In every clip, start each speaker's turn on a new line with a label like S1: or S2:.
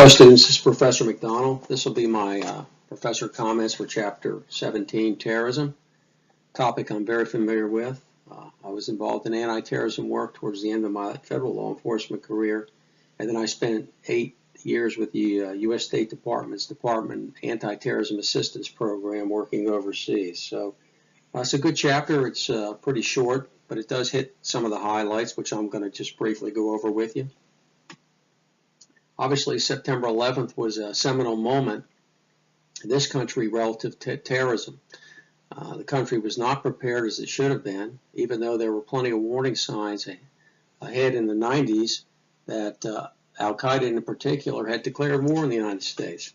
S1: Hello students, this is Professor McDonald. This will be my professor comments for Chapter 17, Terrorism, topic I'm very familiar with. I was involved in anti-terrorism work towards the end of my federal law enforcement career, and then I spent 8 years with the U.S. State Department's Department Anti-Terrorism Assistance Program working overseas. So it's a good chapter. It's pretty short, but it does hit some of the highlights, which I'm going to just briefly go over with you. Obviously, September 11th was a seminal moment in this country relative to terrorism. The country was not prepared as it should have been, even though there were plenty of warning signs ahead in the 90s that Al-Qaeda in particular had declared war on the United States.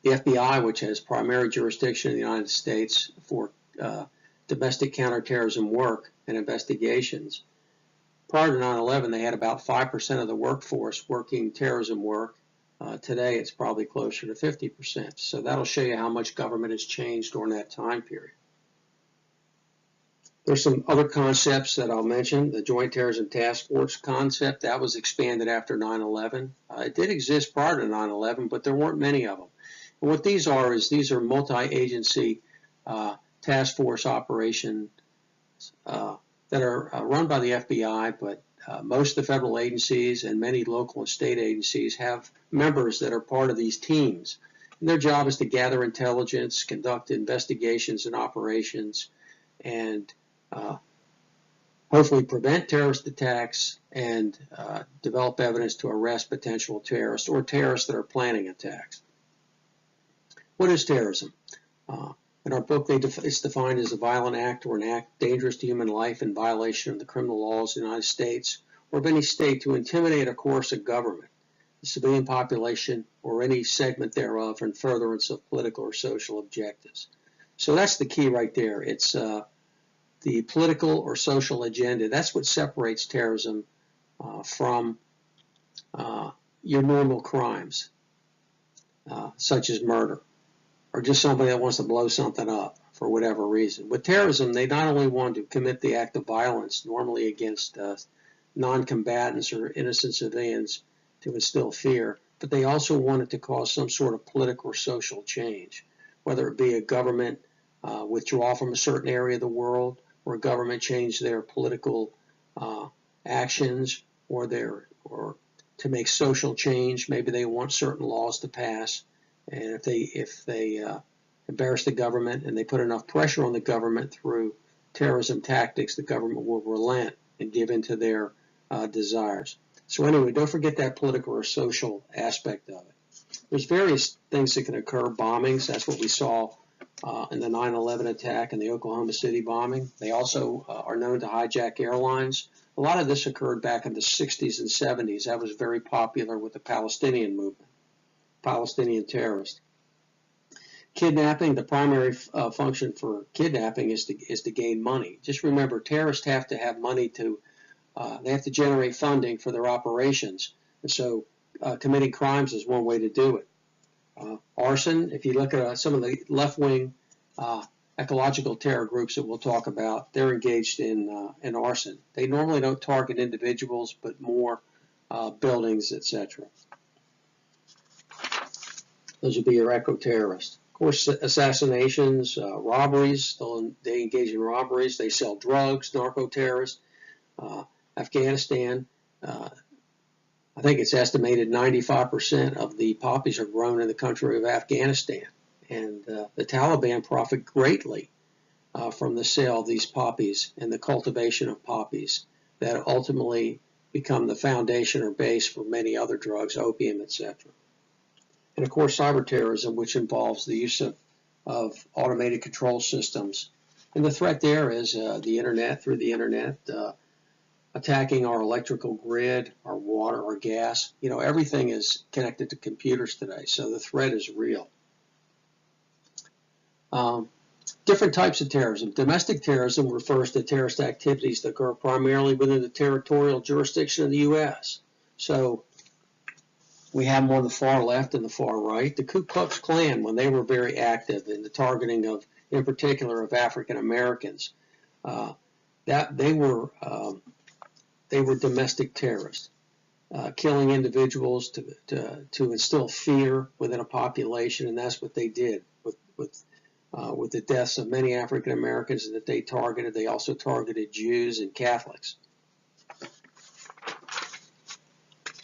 S1: The FBI, which has primary jurisdiction in the United States for domestic counterterrorism work and investigations, prior to 9/11, they had about 5% of the workforce working terrorism work. Today, it's probably closer to 50%. So that'll show you how much government has changed during that time period. There's some other concepts that I'll mention. The Joint Terrorism Task Force concept, that was expanded after 9/11. It did exist prior to 9/11, but there weren't many of them. And what these are is these are multi-agency task force operations that are run by the FBI, but most of the federal agencies and many local and state agencies have members that are part of these teams. And their job is to gather intelligence, conduct investigations and operations, and hopefully prevent terrorist attacks and develop evidence to arrest potential terrorists or terrorists that are planning attacks. What is terrorism? In our book, it's defined as a violent act or an act dangerous to human life in violation of the criminal laws of the United States or of any state to intimidate or coerce a government, the civilian population, or any segment thereof in furtherance of political or social objectives. So that's the key right there. It's the political or social agenda. That's what separates terrorism from your normal crimes, such as murder, or just somebody that wants to blow something up for whatever reason. With terrorism, they not only want to commit the act of violence, normally against non-combatants or innocent civilians to instill fear, but they also wanted to cause some sort of political or social change, whether it be a government withdraw from a certain area of the world, or a government change their political actions, or to make social change. Maybe they want certain laws to pass. And if they embarrass the government and they put enough pressure on the government through terrorism tactics, the government will relent and give in to their desires. So anyway, don't forget that political or social aspect of it. There's various things that can occur. Bombings, that's what we saw in the 9/11 attack and the Oklahoma City bombing. They also are known to hijack airlines. A lot of this occurred back in the 60s and 70s. That was very popular with the Palestinian movement. Palestinian terrorists. Kidnapping, the primary function for kidnapping is to gain money. Just remember, terrorists have to have money they have to generate funding for their operations. And so committing crimes is one way to do it. Arson, if you look at some of the left-wing ecological terror groups that we'll talk about, they're engaged in arson. They normally don't target individuals, but more buildings, etc. Those would be your eco-terrorists. Of course, assassinations, robberies, they engage in robberies. They sell drugs, narco-terrorists. Afghanistan, I think it's estimated 95% of the poppies are grown in the country of Afghanistan. And the Taliban profit greatly from the sale of these poppies and the cultivation of poppies that ultimately become the foundation or base for many other drugs, opium, etc. And of course, cyber terrorism, which involves the use of automated control systems. And the threat there is the internet, through the internet, attacking our electrical grid, our water, our gas. You know, everything is connected to computers today, so the threat is real. Different types of terrorism. Domestic terrorism refers to terrorist activities that occur primarily within the territorial jurisdiction of the U.S. So we have them on the far left and the far right. The Ku Klux Klan, when they were very active in the targeting of, in particular, of African Americans, they were domestic terrorists. killing individuals to instill fear within a population, and that's what they did with the deaths of many African Americans that they targeted. They also targeted Jews and Catholics.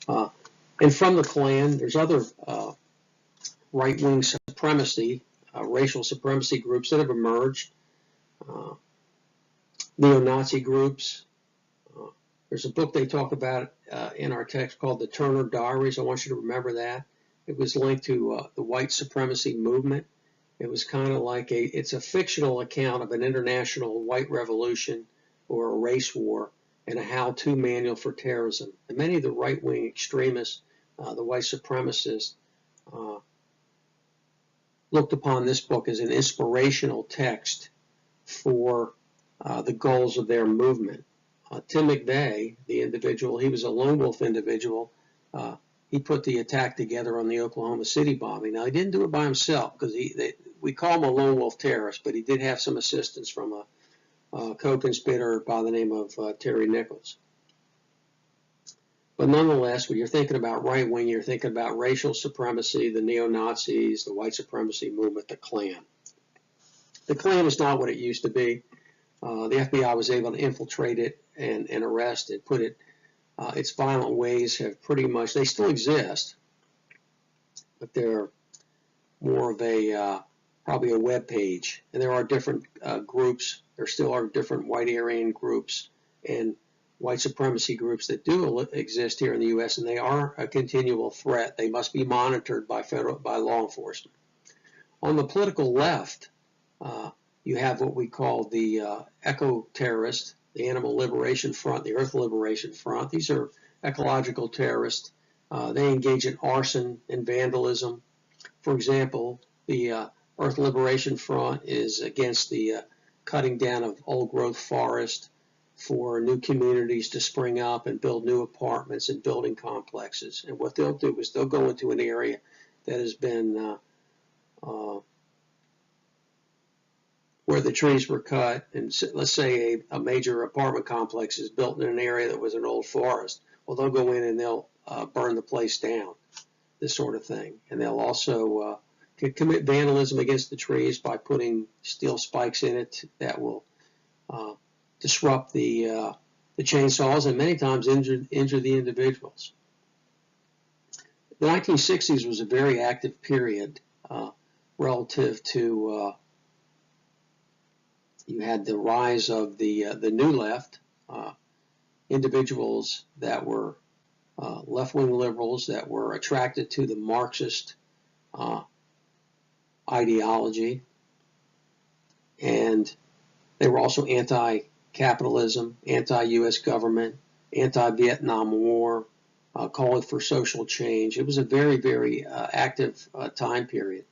S1: And from the Klan, there's other right-wing supremacy, racial supremacy groups that have emerged, neo-Nazi groups. There's a book they talk about in our text called the Turner Diaries. I want you to remember that. It was linked to the white supremacy movement. It was kind of like it's a fictional account of an international white revolution or a race war and a how-to manual for terrorism. And many of the right-wing extremists, the white supremacists, looked upon this book as an inspirational text for the goals of their movement. Tim McVeigh, the individual, he was a lone wolf individual. He put the attack together on the Oklahoma City bombing. Now, he didn't do it by himself because we call him a lone wolf terrorist, but he did have some assistance from a co-conspirator by the name of Terry Nichols. But nonetheless, when you're thinking about right wing, you're thinking about racial supremacy, the neo-Nazis, the white supremacy movement, the Klan. The Klan is not what it used to be. The FBI was able to infiltrate it and arrest it, put it. Its violent ways have pretty much, they still exist, but they're more of a, probably a web page. And there are different groups. There still are different white Aryan groups and white supremacy groups that do exist here in the U.S., and they are a continual threat. They must be monitored by law enforcement. On the political left, you have what we call the eco-terrorists, the Animal Liberation Front, the Earth Liberation Front. These are ecological terrorists. They engage in arson and vandalism. For example, the Earth Liberation Front is against the cutting down of old-growth forest for new communities to spring up and build new apartments and building complexes. And what they'll do is they'll go into an area that has been where the trees were cut, and let's say a major apartment complex is built in an area that was an old forest. Well, they'll go in and they'll burn the place down, this sort of thing. And they'll also commit vandalism against the trees by putting steel spikes in it that will disrupt the chainsaws and many times injure the individuals. The 1960s was a very active period relative to you had the rise of the new left, individuals that were left-wing liberals that were attracted to the Marxist ideology, and they were also anti-capitalism, anti-U.S. government, anti-Vietnam War, calling for social change. It was a very, very active time period.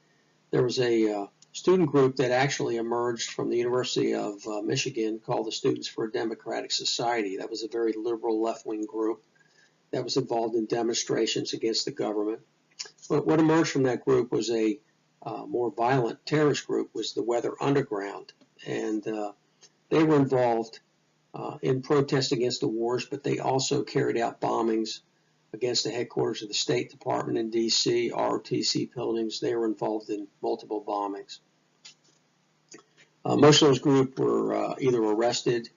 S1: There was a student group that actually emerged from the University of Michigan called the Students for a Democratic Society. That was a very liberal left-wing group that was involved in demonstrations against the government. But what emerged from that group was a more violent terrorist group, was the Weather Underground. And they were involved in protests against the wars, but they also carried out bombings against the headquarters of the State Department in D.C., ROTC buildings. They were involved in multiple bombings. Most of those groups were either arrested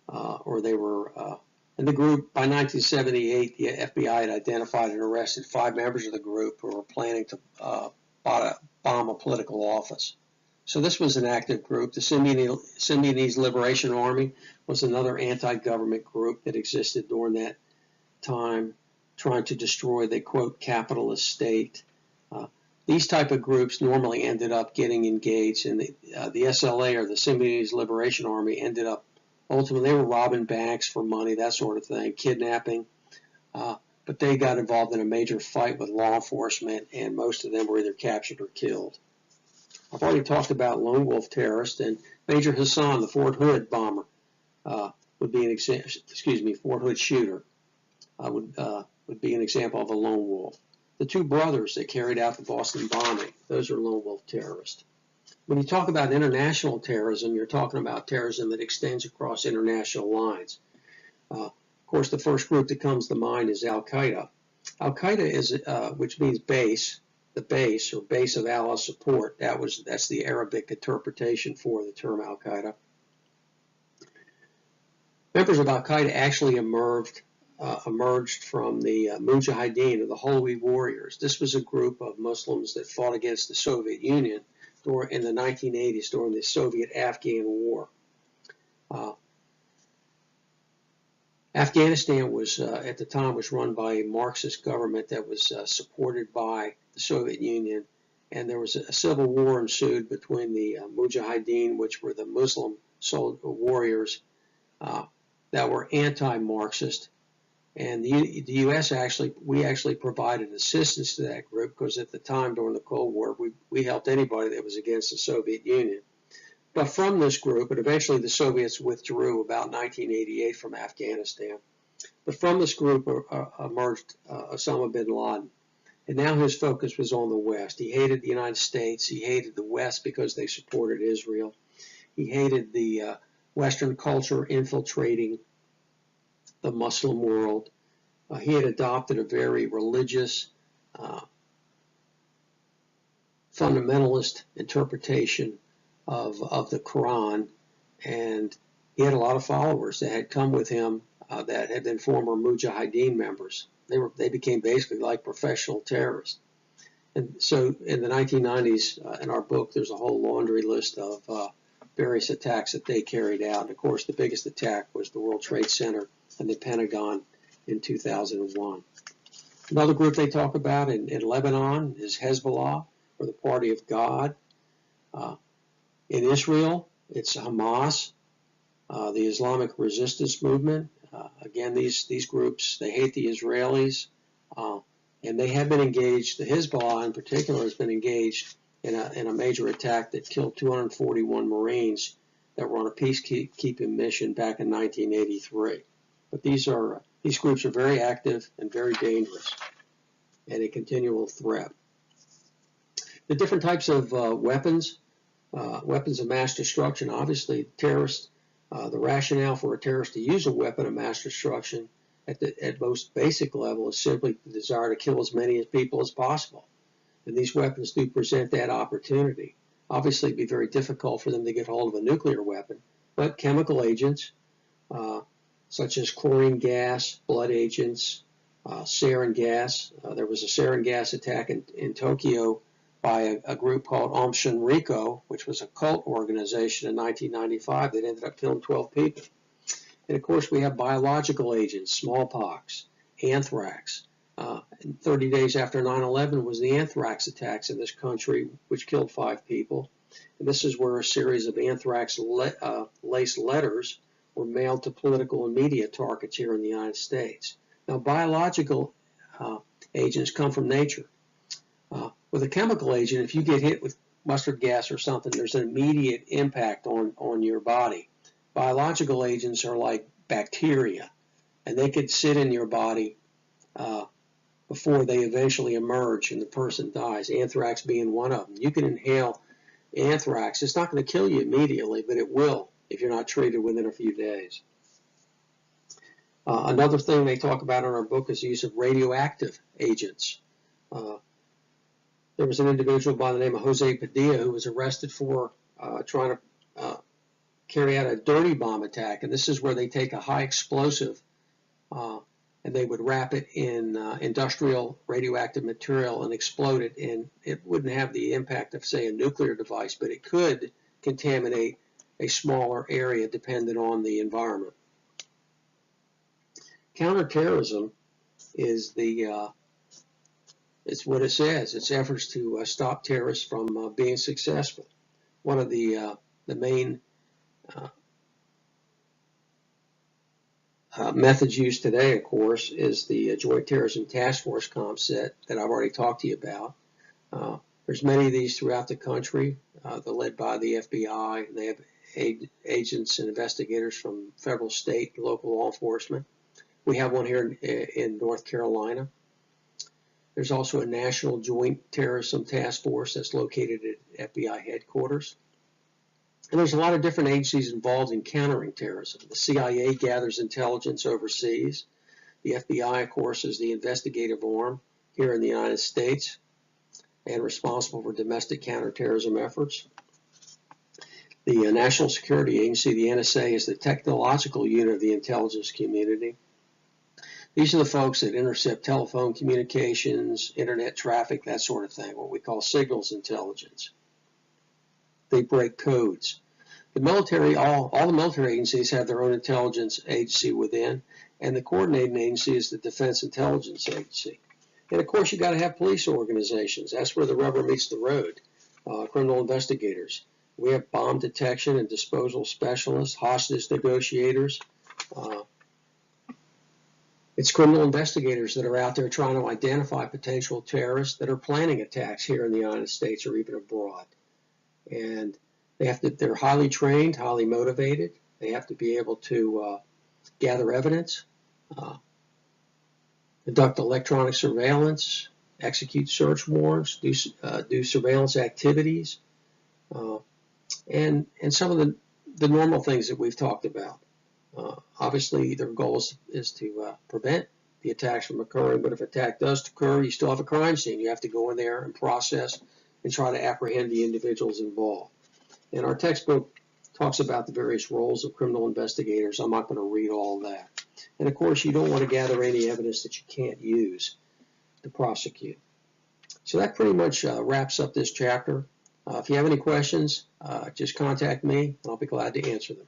S1: or they were in the group. By 1978, the FBI had identified and arrested 5 members of the group who were planning to bomb a political office. So this was an active group. The Symbionese Liberation Army was another anti-government group that existed during that time, trying to destroy the, quote, capitalist state. These type of groups normally ended up getting engaged, and the SLA, or the Symbionese Liberation Army, ended up ultimately, they were robbing banks for money, that sort of thing, kidnapping. But they got involved in a major fight with law enforcement, and most of them were either captured or killed. I've already talked about lone wolf terrorists, and Major Hassan, the Fort Hood bomber, would be an example. Excuse me, Fort Hood shooter would be an example of a lone wolf. The 2 brothers that carried out the Boston bombing, those are lone wolf terrorists. When you talk about international terrorism, you're talking about terrorism that extends across international lines. Of course, the first group that comes to mind is Al-Qaeda. Al-Qaeda is, which means base, the base or base of Allah support. That's the Arabic interpretation for the term Al-Qaeda. Members of Al-Qaeda actually emerged from the Mujahideen, or the Holy Warriors. This was a group of Muslims that fought against the Soviet Union in the 1980s during the Soviet-Afghan War. Afghanistan was, at the time, was run by a Marxist government that was supported by the Soviet Union, and there was a civil war ensued between the Mujahideen, which were the Muslim warriors that were anti-Marxist, and the U.S. we actually provided assistance to that group because at the time during the Cold War we helped anybody that was against the Soviet Union. But from this group, and eventually the Soviets withdrew about 1988 from Afghanistan, but from this group emerged Osama bin Laden. And now his focus was on the West. He hated the United States. He hated the West because they supported Israel. He hated the Western culture infiltrating the Muslim world. He had adopted a very religious, fundamentalist interpretation of the Quran, and he had a lot of followers that had come with him that had been former Mujahideen members. They became basically like professional terrorists. And so in the 1990s, in our book, there's a whole laundry list of various attacks that they carried out. And of course, the biggest attack was the World Trade Center and the Pentagon in 2001. Another group they talk about in Lebanon is Hezbollah, or the Party of God. In Israel, it's Hamas, the Islamic Resistance Movement. Again, these groups, they hate the Israelis, and they have been engaged. The Hezbollah in particular has been engaged in a major attack that killed 241 Marines that were on a peacekeeping mission back in 1983. But these groups are very active and very dangerous, and a continual threat. The different types of weapons of mass destruction. Obviously, terrorists. The rationale for a terrorist to use a weapon of mass destruction at most basic level is simply the desire to kill as many people as possible. And these weapons do present that opportunity. Obviously, it'd be very difficult for them to get hold of a nuclear weapon, but chemical agents, such as chlorine gas, blood agents, sarin gas. There was a sarin gas attack in Tokyo by a group called Aum Shinrikyo, which was a cult organization in 1995 that ended up killing 12 people. And of course, we have biological agents, smallpox, anthrax. 30 days after 9/11 was the anthrax attacks in this country, which killed 5 people. And this is where a series of anthrax-laced letters were mailed to political and media targets here in the United States. Now, biological agents come from nature. With a chemical agent, if you get hit with mustard gas or something, there's an immediate impact on your body. Biological agents are like bacteria, and they could sit in your body before they eventually emerge and the person dies, anthrax being one of them. You can inhale anthrax. It's not going to kill you immediately, but it will if you're not treated within a few days. Another thing they talk about in our book is the use of radioactive agents. There was an individual by the name of Jose Padilla who was arrested for trying to carry out a dirty bomb attack. And this is where they take a high explosive and they would wrap it in industrial radioactive material and explode it. And it wouldn't have the impact of, say, a nuclear device, but it could contaminate a smaller area depending on the environment. Counterterrorism is it's what it says. It's efforts to stop terrorists from being successful. One of the main methods used today, of course, is the Joint Terrorism Task Force concept that I've already talked to you about. There's many of these throughout the country. They're led by the FBI. They have agents and investigators from federal, state, and local law enforcement. We have one here in North Carolina. There's also a National Joint Terrorism Task Force that's located at FBI headquarters. And there's a lot of different agencies involved in countering terrorism. The CIA gathers intelligence overseas. The FBI, of course, is the investigative arm here in the United States and responsible for domestic counterterrorism efforts. The National Security Agency, the NSA, is the technological unit of the intelligence community. These are the folks that intercept telephone communications, internet traffic, that sort of thing, what we call signals intelligence. They break codes. The military, all the military agencies have their own intelligence agency within, and the coordinating agency is the Defense Intelligence Agency. And of course, you've got to have police organizations. That's where the rubber meets the road. Criminal investigators. We have bomb detection and disposal specialists, hostage negotiators. It's criminal investigators that are out there trying to identify potential terrorists that are planning attacks here in the United States or even abroad. And they're highly trained, highly motivated. They have to be able to gather evidence, conduct electronic surveillance, execute search warrants, do surveillance activities, and some of the normal things that we've talked about. Obviously, their goal is to prevent the attacks from occurring, but if an attack does occur, you still have a crime scene. You have to go in there and process and try to apprehend the individuals involved. And our textbook talks about the various roles of criminal investigators. I'm not going to read all of that. And of course, you don't want to gather any evidence that you can't use to prosecute. So that pretty much wraps up this chapter. If you have any questions, just contact me, and I'll be glad to answer them.